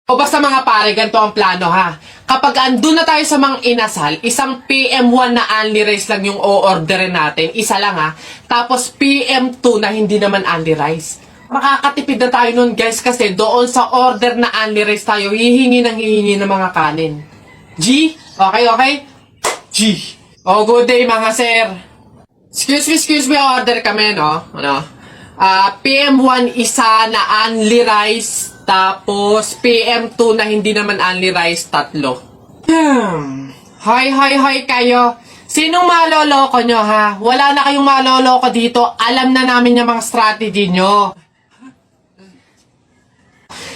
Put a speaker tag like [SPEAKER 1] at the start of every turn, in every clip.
[SPEAKER 1] O basta mga pare, ganito ang plano ha. Kapag andun na tayo sa mga inasal, isang PM1 na only rice lang yung o-orderin natin. Isa lang ha. Tapos PM2 na hindi naman only rice. Makakatipid na tayo nun guys kasi doon sa order na only rice tayo, hihingi ng mga kanin. G? Okay? G. Oh, good day mga sir. Excuse me, order kami, no? PM1 isa na only rice. Tapos, PM2 na hindi naman only rice, 3. Hi kayo. Sinong maloloko nyo, ha? Wala na kayong maloloko dito. Alam na namin yung mga strategy nyo.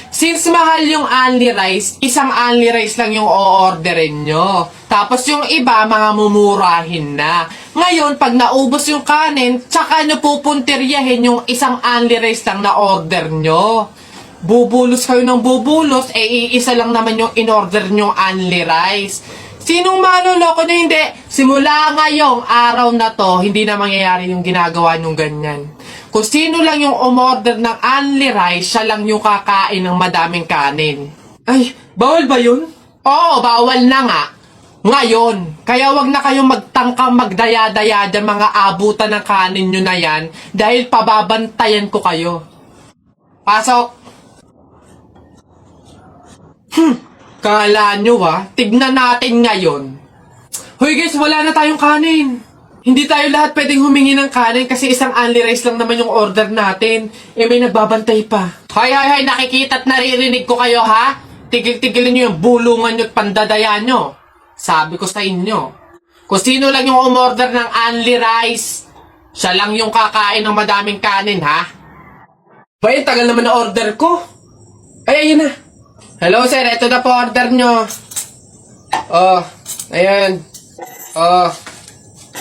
[SPEAKER 1] Since mahal yung only rice, isang only rice lang yung o-orderin nyo. Tapos yung iba, mga mumurahin na. Ngayon, pag naubos yung kanin, tsaka nyo pupuntiryahin yung isang only rice lang na order nyo. Bubulos kayo ng bubulos, iisa lang naman yung in-order nyo only rice. Sinong maloloko nyo? Hindi. Simula ngayong araw na to, hindi na mangyayari yung ginagawa nyong ganyan. Kung sino lang yung umorder ng only rice, siya lang yung kakain ng madaming kanin. Ay, bawal ba yun? Oo, bawal na nga. Ngayon, kaya wag na kayong magtangkang magdaya-daya dyan mga abutan ng kanin nyo na yan dahil pababantayan ko kayo. Pasok! Kala nyo tignan natin ngayon. Hoy guys, wala na tayong kanin. Hindi tayo lahat pwedeng humingi ng kanin kasi isang only rice lang naman yung order natin. May nagbabantay pa. Hay, nakikita at naririnig ko kayo ha? Tigil-tigilin nyo yung bulungan nyo at pandadaya nyo. Sabi ko sa inyo, kung sino lang yung umorder ng only rice, siya lang yung kakain ng madaming kanin ha? Bay, tagal naman na order ko. Ay, ayun na. Hello sir, ito na po order nyo. Oh, ayan. Oh,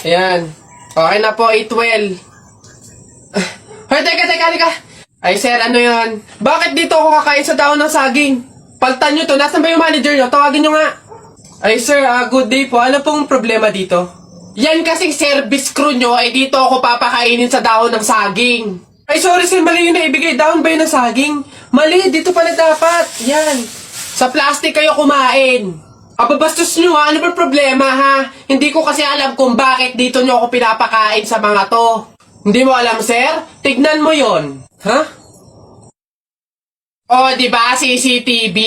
[SPEAKER 1] ayan. Okay na po, 812. Hoy, teka. Ay sir, ano yan? Bakit dito ako kakain sa daon ng saging? Paltan nyo to, nasan ba yung manager nyo? Tawagin nyo nga. Ay sir, good day po. Ano pong problema dito? Yan kasing service crew nyo, dito ako papakainin sa dahon ng saging. Ay sorry sir, mali yung naibigay. Dahon ba yun ng saging? Mali, dito pala dapat. Yan. Sa plastic kayo kumain. Ababastos nyo ha, ano ba problema ha? Hindi ko kasi alam kung bakit dito nyo ako pinapakain sa mga to. Hindi mo alam sir? Tignan mo yon. Ha? O diba CCTV?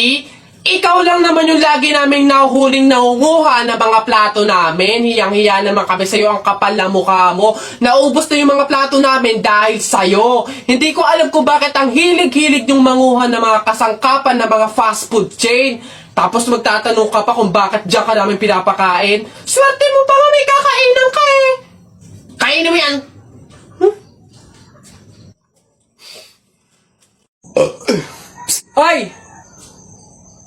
[SPEAKER 1] Ikaw lang naman yung lagi naming nahuhuling nangunguha ng mga plato namin. Hiyang-hiya naman kami sa'yo, ang kapal na mukha mo. Naubos na yung mga plato namin dahil sa'yo. Hindi ko alam kung bakit ang hilig-hilig yung manguha ng mga kasangkapan ng mga fast food chain. Tapos magtatanong ka pa kung bakit diyan ka namin pinapakain. Swerte mo pa nga may kakainan ka eh. Kainin mo yan. Ay!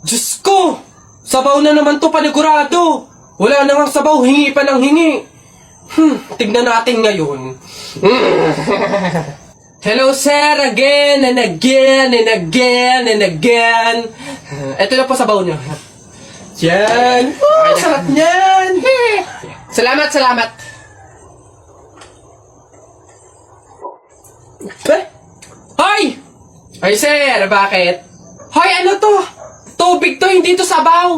[SPEAKER 1] Diyos ko! Sabaw na naman to panigurado! Wala na nga sabaw, hingi pa ng hingi! Tignan natin ngayon. Hello sir, again and again and again and again. Ito na po sabaw nyo. Yan! Oh, sarap niyan! Salamat! Hoy! Ay sir, bakit? Hoy, ano to? Tubig to, hindi to sabaw.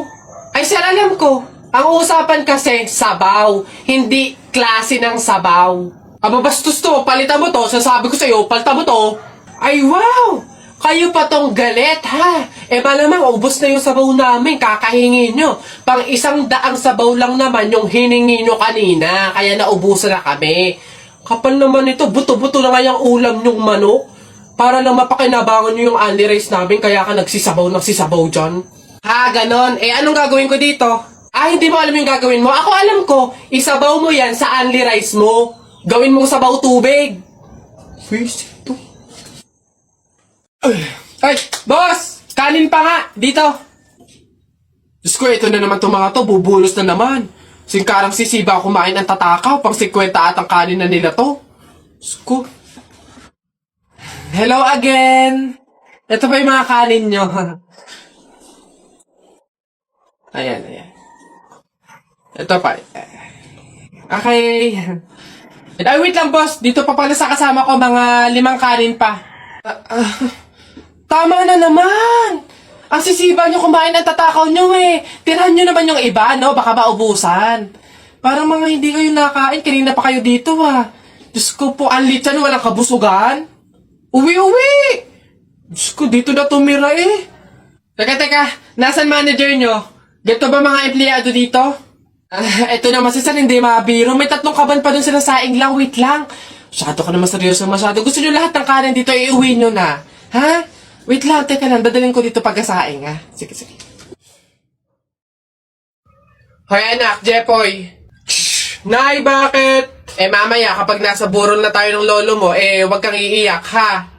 [SPEAKER 1] Ay sir, alam ko. Ang usapan kasi, sabaw. Hindi klase ng sabaw. Aba, bastos to. Palitan mo to. Sasabi ko sa'yo, palitan mo to. Ay, wow! Kayo pa tong galit, ha? Malamang, ubos na yung sabaw namin. Kakahingi nyo. Pang 100 sabaw lang naman yung hiningi nyo kanina. Kaya naubusan na kami. Kapal naman ito. Buto-buto na nga yung ulam nyong manok. Para lang mapakinabangan nyo yung only rice namin, kaya ka nagsisabaw dyan. Ha, ganon. Anong gagawin ko dito? Hindi mo alam yung gagawin mo? Ako alam ko, isabaw mo yan sa only rice mo. Gawin mo sabaw tubig. First, ito. Ay, boss! Kanin pa nga, dito. Diyos ko, ito na naman itong mga to, bubulos na naman. Singkarang sisiba kumain ang tatakaw, pang 50 at ang kanin na nila to. Diyos ko. Hello again! Ito pa yung mga kanin nyo. Ayan. Ito pa. Okay. Ay, wait lang boss. Dito pa pala sa kasama ko mga 5 kanin pa. Tama na naman! Ang sisiba nyo kumain ng tatakaw nyo eh. Tirahan nyo naman yung iba, no? Baka maubusan. Parang mga hindi kayo nakain. Kanina pa kayo dito, ah. Diyos ko po, ang litsan, walang kabusugan. Uwi! Diyos ko, dito na tumira eh. Teka. Nasaan manager nyo? Ganito ba mga empleyado dito? Eto naman si San, hindi mabiro. May 3 kaban pa dun sa saing lang. Wait lang. Masyado ka naman seryoso masyado. Gusto nyo lahat ng kanin dito, iuwi nyo na. Ha? Wait lang, teka lang. Dadalhin ko dito pagkasaing, ha? Sige. Hoy anak, Jepoy. Shh! Nay, bakit? Mamaya, kapag nasa burol na tayo ng lolo mo, wag kang iiyak, ha?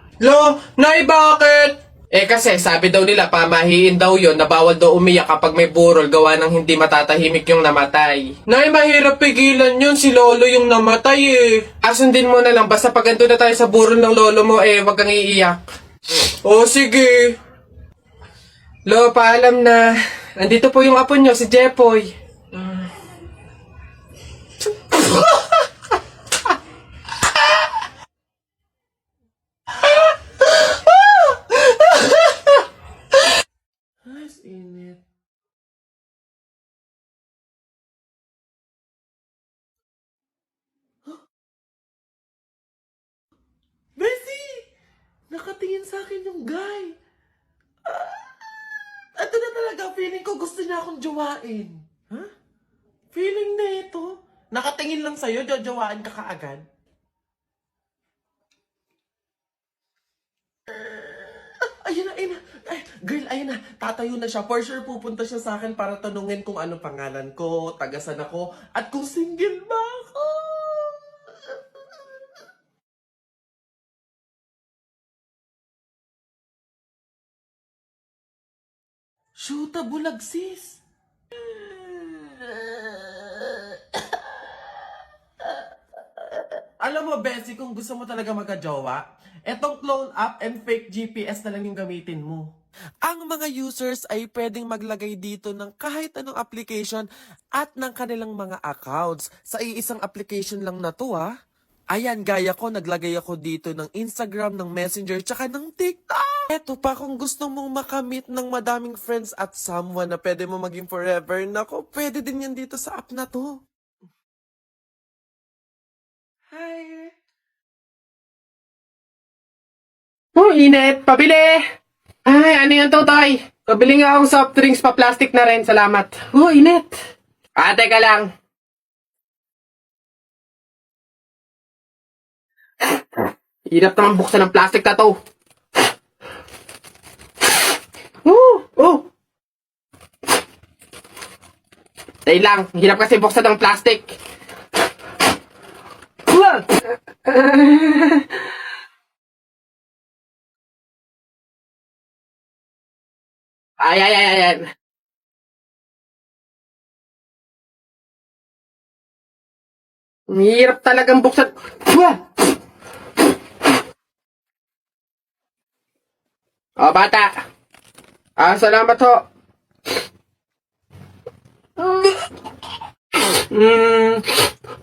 [SPEAKER 1] Nay, bakit? Kasi sabi daw nila, pamahiin daw yon na bawal daw umiyak kapag may burol gawa ng hindi matatahimik yung namatay. Nay, mahirap pigilan yun. Si lolo yung namatay Asundin mo na lang. Basta pag ando na tayo sa burol ng lolo mo, wag kang iiyak. Sige. Paalam na. Nandito po yung apo nyo, si Jepoy. Init. Bessie! Nakatingin sa akin yung guy. Ito na talaga, feeling ko gusto niya akong jowain. Feeling na ito. Nakatingin lang sa'yo, jojowain ka kaagad. Ayun na. Ay, girl, ayun na. Tatayo na siya. For sure, pupunta siya sa akin para tanungin kung anong pangalan ko, tagasan ako, at kung single ba ako. Shoota, bulag sis. Alam mo, Bessie, kung gusto mo talaga magka-jowa, etong clone app and fake GPS na lang yung gamitin mo. Ang mga users ay pwedeng maglagay dito ng kahit anong application at ng kanilang mga accounts. Sa iisang application lang na to, Ayan, gaya ko, naglagay ako dito ng Instagram, ng Messenger, tsaka ng TikTok. Eto pa, kung gusto mong makamit ng madaming friends at someone na pwede mo maging forever, nako, pwede din yan dito sa app na to. Hi! Init! Pabili! Ay, ano yan, Totoy? Pabili nga akong soft drinks pa plastic na rin, salamat. Init! Teka lang. Hirap naman buksan ng plastic na to. Dahil lang, hirap kasi buksan ng plastic. Ay. Hirap talagang buksan. Bata. Salamat ho.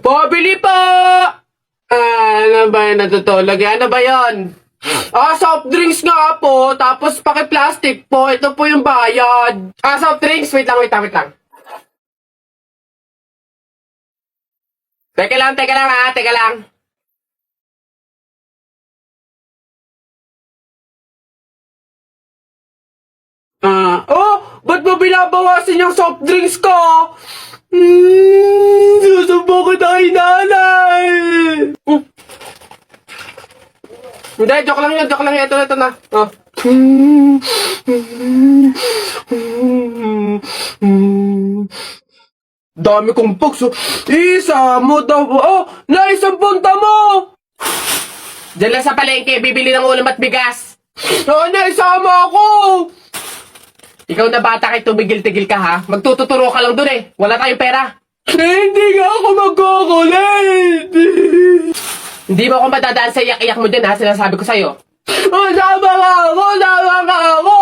[SPEAKER 1] Pabili po! Ano ba yun natutulog? Ano ba yun? Soft drinks nga po, tapos paki-plastic po. Ito po yung bayad. Soft drinks? Wait lang. Teka lang teka lang. Ba't mo binabawasin yung soft drinks ko? Susubo ko tayo nanay. Hindi, joke lang yun. Ito na. Dami kong box. Isa mo daw. Naisang punta mo. Diyan lang sa palengke, bibili ng ulam at bigas. Naisama ako. Ikaw na bata kay tumigil-tigil ka ha. Magtututuro ka lang dun Wala tayong pera. Hindi nga ako magkukulit. Hindi mo ako madadaan sa iyak-iyak mo din ha. Sinasabi ko sa'yo. Sama ka ako.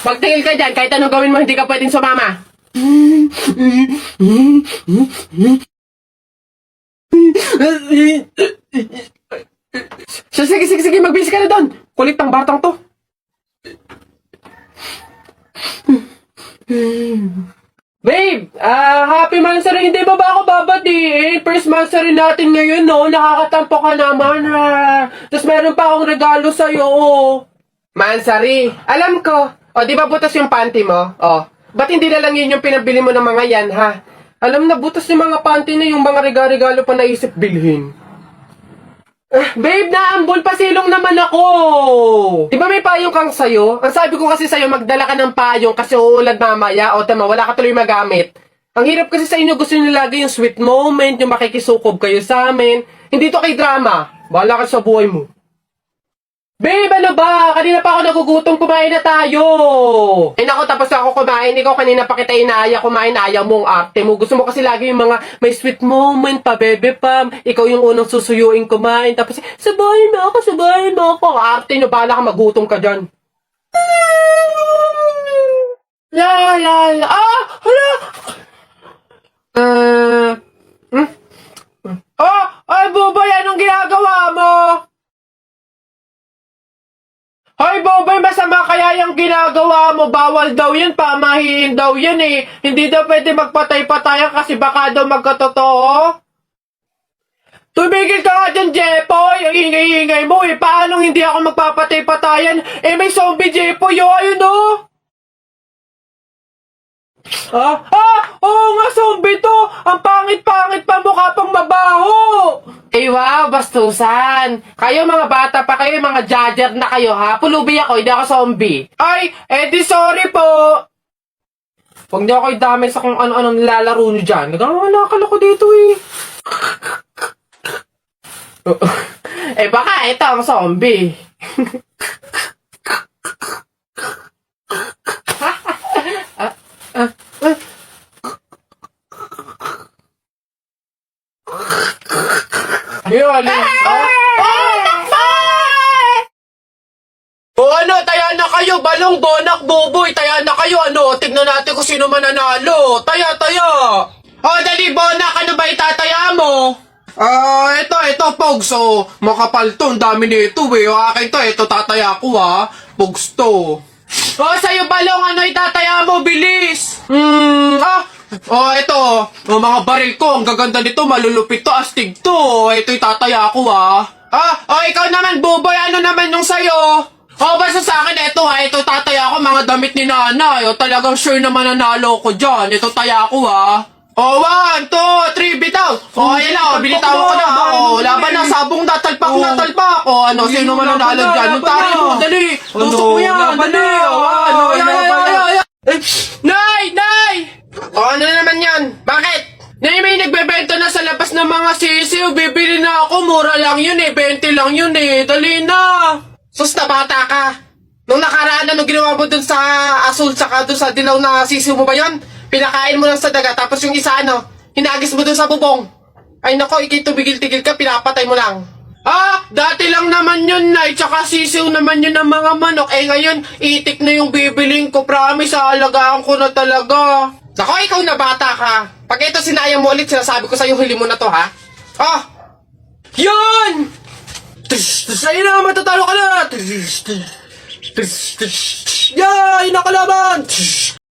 [SPEAKER 1] Magtingil ka dyan. Kahit anong gawin mo, hindi ka pwedeng sumama. Sige. Magbihis ka na doon. Kulit ng batang to. Babe, happy Mansari. Hindi ba ako babatiin? First Mansari natin ngayon, no? Nakakatampo ka naman, ha? Tapos meron pa akong regalo sa'yo, oh. Mansari, alam ko. O, di ba butas yung panty mo? O, ba't hindi na lang yun yung pinabili mo ng mga yan, ha? Alam na, butas yung mga panty na yung mga regalo pa naisip bilhin. Babe, naambol pa silong naman ako. Di ba may payong kang sayo? Ang sabi ko kasi sayo, magdala ka ng payong kasi uulan mamaya. O tama, wala ka tuloy magamit. Ang hirap kasi sa inyo, gusto nyo lagi yung sweet moment, yung makikisukob kayo sa amin. Hindi to kay drama. Bahala ka sa buhay mo. Babe, ano ba? Kanina pa ako nagugutom, kumain na tayo. Eh nako, tapos ako kumain. Ikaw kanina pa kita inaaya kumain, ayaw mo ang arte mo. Gusto mo kasi lagi yung mga may sweet moment pa, bebe pam. Ikaw yung unang susuyuin kumain. Tapos, sabayin mo ako. Arte nyo, bahala ka, magutom ka dyan. La la la. Hala. Ay, Bubay, anong ginagawa mo? Hoy, Bobay, masama kaya yung ginagawa mo. Bawal daw yan, pamahiin daw yan eh. Hindi daw pwede magpatay-patayan kasi baka daw magkatotoo. Tumigil ka nga dyan, Jepoy. Ang ingay-ingay mo eh. Paano hindi ako magpapatay-patayan? Eh, may zombie, Jepoy, oh, ayun oh. Oo nga, zombie to. Ang pangit-pangit pa, mukha pang mabaho. Eh, wow, bastusan. Kayo mga bata pa kayo, mga judger na kayo, ha? Pulubi ako, hindi ako zombie. Ay, di sorry po. Huwag niyo ako idamay sa kung ano-anong nilalaro niyo dyan. Nagkakalakal ako dito, eh. Baka ito ang zombie. Yun, ano, taya na kayo, balong, bonak, buboy, taya na kayo, ano, tignan natin kung sino mananalo, taya. Dali, bonak, ano ba itataya mo? Ito, Pogs, makapal to, ang dami nito, eh, akin to, ito, tataya ko, Pogs to. Sa'yo, balong, ano itataya mo, bilis? Ito, mga baril ko, ang gaganda nito, malulupit to, astig to. Ito itataya ko, ikaw naman, Buboy, ano naman yung sayo? Basta sa akin, ito tataya ko, mga damit ni nanay. Talagang sure na mananalo ko dyan. Ito taya ko, 1, 2, 3, bitaw. Ayan na, binitawan ko na. Laban na, sabong natalpak. Ano, sino mananalo dyan? Yung tari mo, dali. Tusok mo yan, dali. Nay! Ano naman yan? Bakit? May nagbebenta na sa labas ng mga sisiw. Bibili na ako. Mura lang yun 20 lang yun Dali na. Sus na bata ka. Nung nakaraan nung ginawa mo dun sa asul saka dun sa dilaw na sisiw mo ba yun? Pinakain mo lang sa daga tapos yung isa hinagis mo dun sa bubong. Ay nako, tumigil-tigil ka, pinapatay mo lang. Dati lang naman yun, Nay. Tsaka sisiw naman yun ng mga manok. Ngayon, itik na yung bibiling ko. Promise, aalagaan ko na talaga. Nako, ikaw na bata ka. Pag ito sinayang mo ulit, sinasabi ko sa'yo, huli mo na to, ha? Yun! Sa'yo na, matatalo ka na! Yay! Nakalaban!